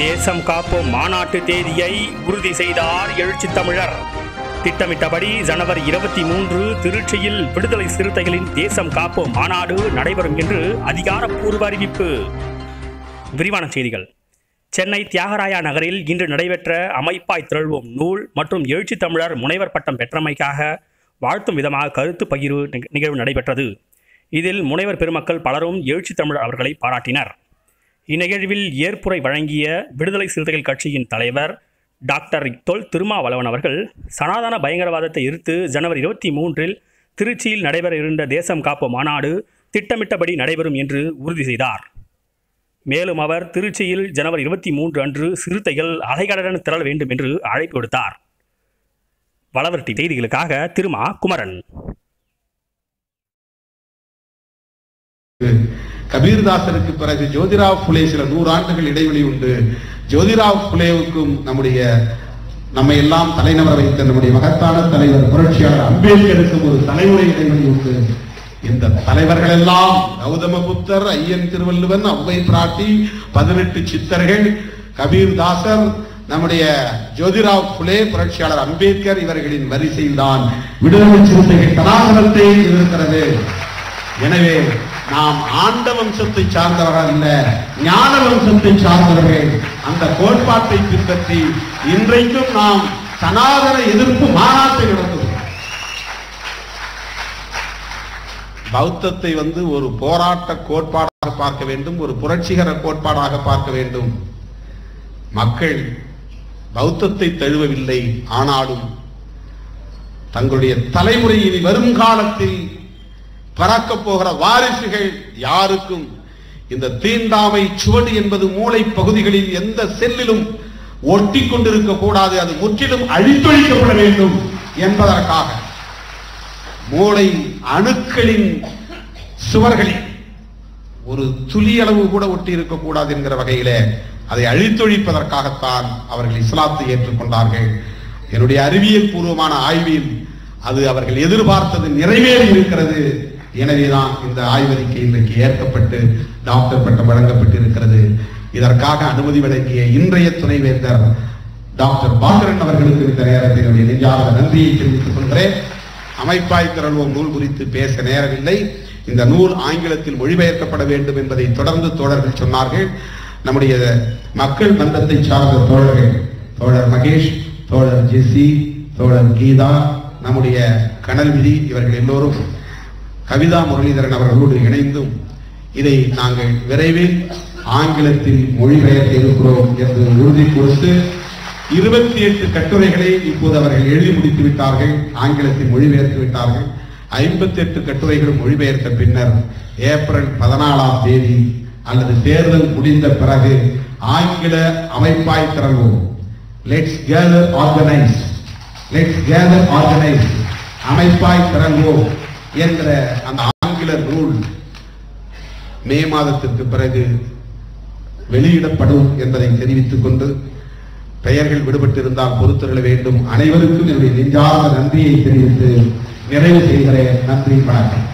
தேசம் காப்போம் மாநாட்டு தேதியை உறுதி செய்தார் எழுச்சி தமிழர். திட்டமிட்டபடி ஜனவரி 23 திருச்சியில் விடுதலை சிறுத்தைகளின் தேசம் காப்போம் மாநாடு நடைபெறும் என்று அதிகாரப்பூர்வ அறிவிப்பு. விரிவான செய்திகள். சென்னை தியாகராயா நகரில் இன்று நடைபெற்ற அமைப்பாய் திரள்வோம் நூல் மற்றும் எழுச்சி தமிழர் முனைவர் பட்டம் பெற்றமைக்காக வாழ்த்தும் விதமாக கருத்து பகிர்வு நிகழ்வு நடைபெற்றது. இதில் முனைவர் பெருமக்கள் பலரும் எழுச்சி தமிழர் அவர்களை பாராட்டினர். இந்நிகழ்வில் ஏற்புரை வழங்கிய விடுதலை சிறுத்தைகள் கட்சியின் தலைவர் டாக்டர் தொல் திருமாவளவன் அவர்கள் சனாதன பயங்கரவாதத்தை எதிர்த்து ஜனவரி 23 திருச்சியில் நடைபெற இருந்த தேசம் காப்போம் மாநாடு திட்டமிட்டபடி நடைபெறும் என்று உறுதி செய்தார். மேலும் அவர் திருச்சியில் ஜனவரி 23 அன்று சிறுத்தைகள் அலைகடலுடன் திரள வேண்டும் என்று அழைப்பு விடுத்தார். வளவர்ட்டி செய்திகளுக்காக திருமா குமரன். கபீர்தாசருக்கு பிறகு ஜோதிராவ் புலே சில 100 ஆண்டுகள் இடைவெளி உண்டு. ஜோதிராவ் புலேவுக்கும் நம்மை எல்லாம் தலைநகர வைத்த நம்முடைய மகத்தான தலைவர் புரட்சியாளர் அம்பேத்கருக்கும் ஒரு தலைமுறை இடைவெளி உண்டு. இந்த தலைவர்கள் எல்லாம் கௌதம புத்தர், ஐயன் திருவள்ளுவன், அவ்வை பிராட்டி, 18 சித்தர்கள், கபீர்தாசர், நம்முடைய ஜோதிராவ் புலே, புரட்சியாளர் அம்பேத்கர் இவர்களின் வரிசையில் தான் விடுதலை சிறுத்தைகள் சனாதனத்தை எதிர்க்கிறது. எனவே நாம் ஆண்ட வம்சத்தை சார்ந்தவர்கள் அல்ல, ஞான வம்சத்தை சார்ந்தவர்கள். அந்த கோட்பாட்டை பின்பற்றி இன்றைக்கும் நாம் சனாதன எதிர்ப்பு மாநாட்டை நடத்துவோம். பௌத்தத்தை ஒரு போராட்ட கோட்பாடாக பார்க்க வேண்டும், ஒரு புரட்சிகர கோட்பாடாக பார்க்க வேண்டும். மக்கள் பௌத்தத்தை தழுவவில்லை, ஆனாலும் தங்களுடைய தலைமுறையில் வருங்காலத்தில் பறக்கப் போகிற வாரிசுகள் யாருக்கும் இந்த தீண்டாமை சுவடு என்பது மூளை பகுதிகளில் எந்த செல்லிலும் ஒட்டி கொண்டிருக்க கூடாது, அது முற்றிலும் அழித்தொழிக்கப்பட வேண்டும் என்பதற்காக மூளை அணுக்களின் சுவர்களில் ஒரு துளியளவு கூட ஒட்டி இருக்கக்கூடாது என்கிற வகையில அதை அழித்தொழிப்பதற்காகத்தான் அவர்கள் இஸ்லாத்தை ஏற்றுக்கொண்டார்கள். என்னுடைய அறிவியல் பூர்வமான ஆய்வில் அது அவர்கள் எதிர்பார்த்தது நிறைவேறி இருக்கிறது. எனவேதான் இந்த ஆய்வறிக்கை இன்றைக்கு ஏற்கப்பட்டு டாக்டர் பட்டம் வழங்கப்பட்டிருக்கிறது. இதற்காக அனுமதி வழங்கிய இன்றைய துணைவேந்தர் டாக்டர் பாக்கரன் அவர்களுக்கு இந்த நேரத்தில் நெஞ்சார்ந்த நன்றியை தெரிவித்துக் கொள்கிறேன். அமைப்பாய் திரள்வோம் நூல் குறித்து பேச நேரமில்லை. இந்த நூல் ஆங்கிலத்தில் மொழிபெயர்க்கப்பட வேண்டும் என்பதை தொடர்ந்து தோழர்கள் சொன்னார்கள். நம்முடைய மக்கள் மன்றத்தை சார்ந்த தோழர்கள், தோழர் மகேஷ், தோழர் ஜெசி, தோழர் கீதா, நம்முடைய கனல் விதி, இவர்கள் எல்லோரும் கவிதா முரளிதரன் அவர்களோடு இணைந்தும் இதை நாங்கள் விரைவில் ஆங்கிலத்தில் மொழிபெயர்க்க இருக்கிறோம் என்று உறுதி கொடுத்து 28 கட்டுரைகளை இப்போது அவர்கள் எழுதி முடித்து விட்டார்கள், ஆங்கிலத்தில் மொழிபெயர்த்து விட்டார்கள். 58 கட்டுரைகளும் மொழிபெயர்த்த பின்னர் ஏப்ரல் 14ஆம் தேதி அல்லது தேர்தல் முடிந்த பிறகு ஆங்கில அமைப்பாய் திரள்வோம், லெட்ஸ் கேதர் ஆர்கனைஸ் அமைப்பாய் திரள்வோம் என்ற அந்த ஆங்கில நூல் மே மாதத்திற்கு பிறகு வெளியிடப்படும் என்பதை தெரிவித்துக் கொண்டு, பெயர்கள் விடுபட்டிருந்தால் பொறுத்துள்ள வேண்டும். அனைவருக்கும் என்னுடைய நெஞ்சார்ந்த நன்றியை தெரிவித்து நிறைவு செய்கிறேன். நன்றி, வணக்கம்.